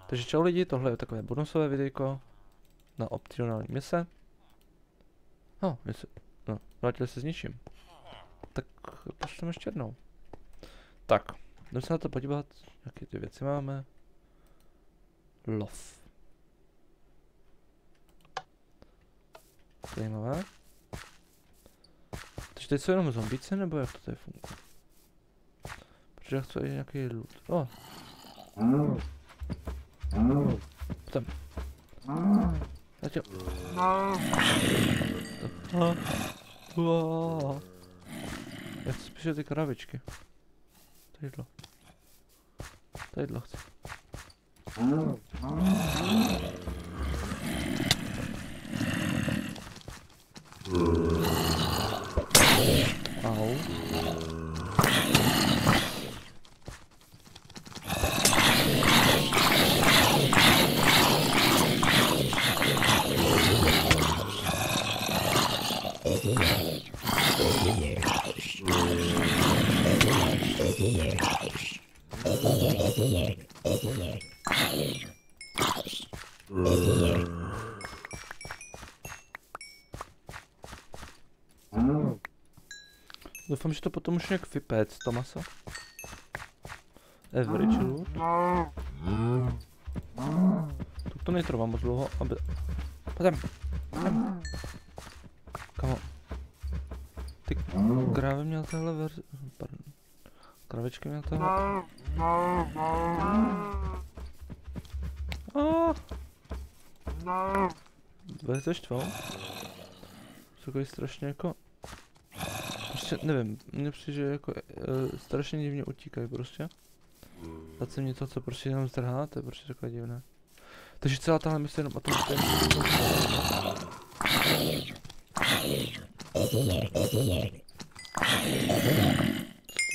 Takže čau lidi, tohle je takové bonusové videjko na opcionální mise. No, vrátili se s ničím. Tak pošleme ještě jednou. Tak, jdeme se na to podívat, jaké ty věci máme. Lov. Zajímavé. Takže teď jsou jenom zombíci, nebo jak to tady funguje? Protože já chci i nějaký loot. O. Tam. Zatím. Já chci spíše ty kravičky. Tadyhle. Tadyhle chci. Au. Doufám, že to potom už nějak vypéct, to maso. Average loot. To netrvá moc dlouho, aby... Pojďme. Kamo. Ty krávy měl tahle verzi... Pardon. Kravičky měl tahle... Velice štvou. Takový strašně jako... Prostě nevím, mně přijde, že jako strašně divně utíkají prostě. Dát jsem něco, co prostě jenom zdrhá, to je prostě takové divné. Takže celá tahle mise jenom o tom, že ty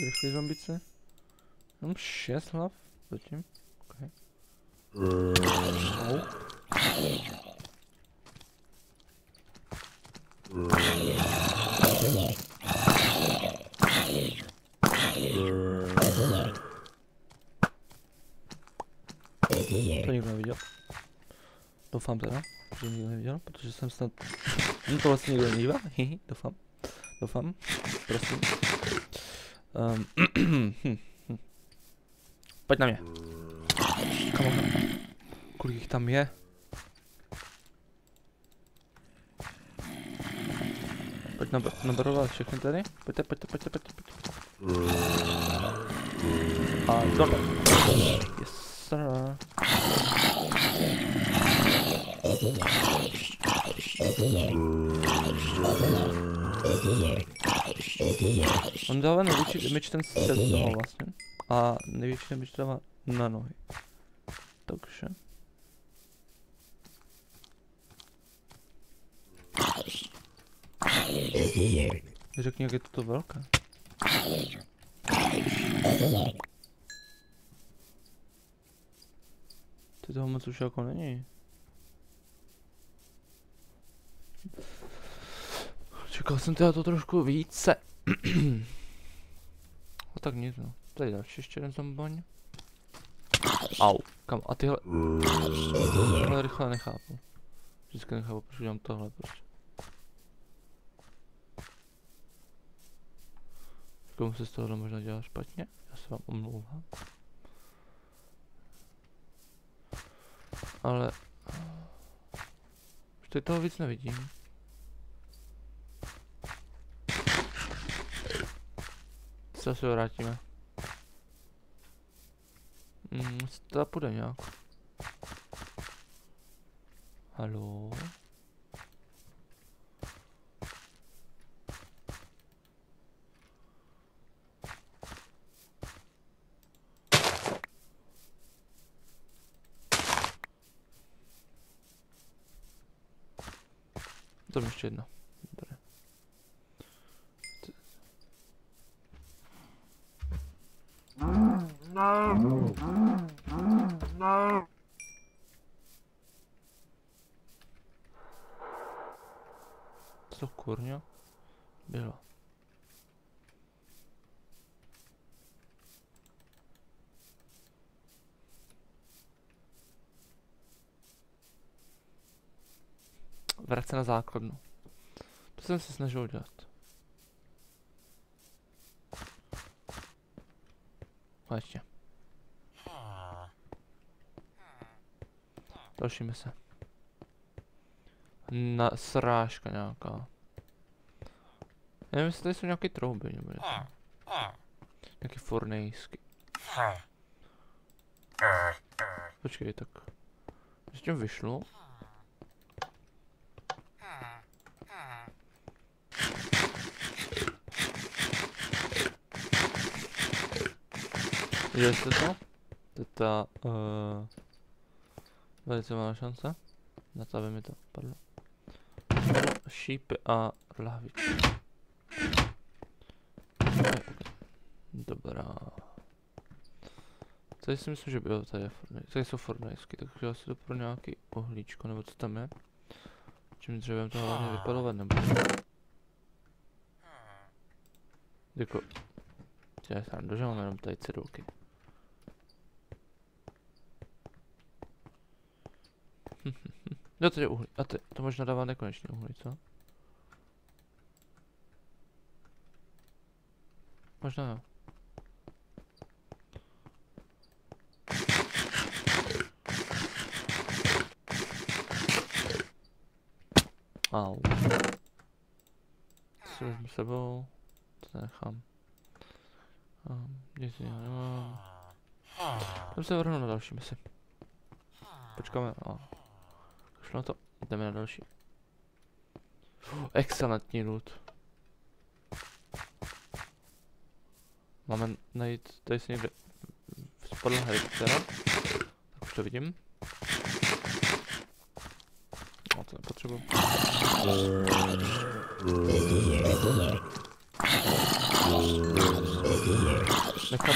rychlý zombice. Jenom 6 hlav zatím. Okay. To nikdo neviděl. Doufám teda, že nikdo neviděl, protože jsem snad... to vlastně nikdo nedívá, doufám. Doufám, prosím. Pojď na mě. Come on. Kolik jich tam je? Pojď nabarovat všechny tady. Pojďte. A dole. Yes, sir. On dává největší damage ten set toho vlastně. A největší damage dává na nohy. Takže... Řekni, jak je toto velké. Ty toho moc už jako není. Čekal jsem teda to trošku více. A tak nic no. Tady další ještě jeden zombaň. Au, kam, a tyhle... Tohle rychle nechápu. Vždycky nechápu, proč udělám tohle prostě. Komu se z tohohle možná dělá špatně? Já se vám omlouvám. Ale... Už teď toho víc nevidím. Co se vrátíme? To půjde nějak. Haló? To ještě jedno. Dobré. Co kurňa? Bylo. vrát se na základnu. To jsem se snažil dělat. Konečně. Další mise. Srážka nějaká. Nevím, jestli tady jsou nějaké trouby nebo něco. Nějaký fornejsky. Počkej, tak. S tím vyšlo. Viděli jste to? To je ta velice malá šance. Na to, aby mi to padlo. Šípy a lahvičky. Dobrá. Tady si myslím, že bylo tady fornejsky. Tady jsou fornejsky, takže já si to pro nějaký ohlíčko, nebo co tam je. Čím dřevem to hlavně vypalovat nebude. Jako... Já sám dožil, jenom tady cedulky. Jo, to je uhlí. A to možná dává nekonečně uhlí, co? Možná jo. Au. To si vezmu sebou. To nechám. Nic jiného nemám. Jdeme se vrhnout na další misi. Počkáme. Šlo na to. Jdeme na další. Excelentní loot. Máme najít, tady si někde spadl helikoptéra. Tak už to vidím. No to nepotřebuji. Nechám.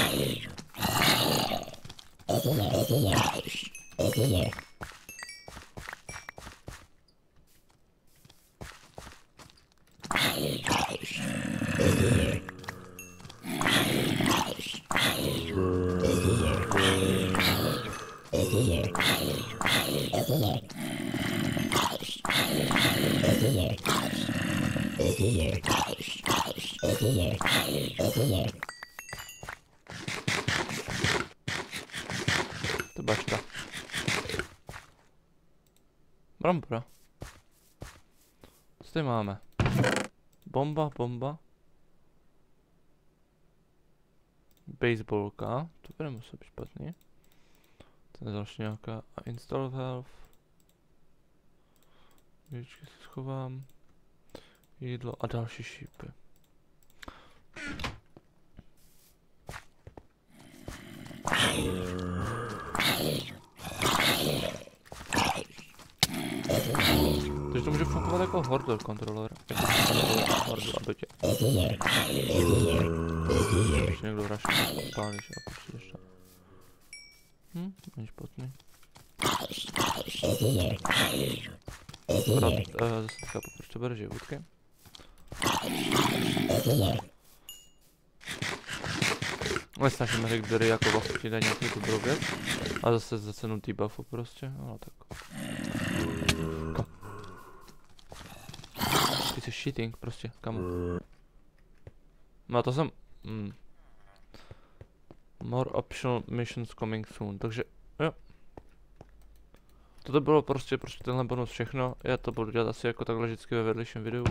To bačka. Brambora. Co tady máme? Bomba. Baseballka, to bude muset být špatný. To je další nějaká. A install valve. Věčky si schovám. Jídlo a další šípy. Takže to může fungovat jako hordor kontroler. Hordor a bytě. Ještě někdo vraží, pálíš a přijdeš tam. Není špatný. Zase nechápu, proč to bere životky. Ale snažíme říct, který jako vlastně ti dá nějaký dobrou věc. A zase za cenu debuffu prostě, no tak. Ty jsi cheating prostě, kam? No to jsem... More optional missions coming soon, takže jo. Toto bylo prostě tenhle bonus všechno, já to budu dělat asi jako takhle vždycky ve vedlejším videu.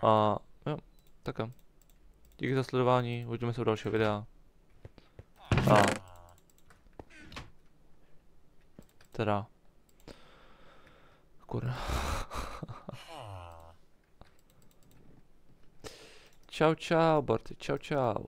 A jo, tak jo. Díky za sledování, uvidíme se u dalšího videa. A... Teda... Kurva. Čau, Barty, čau.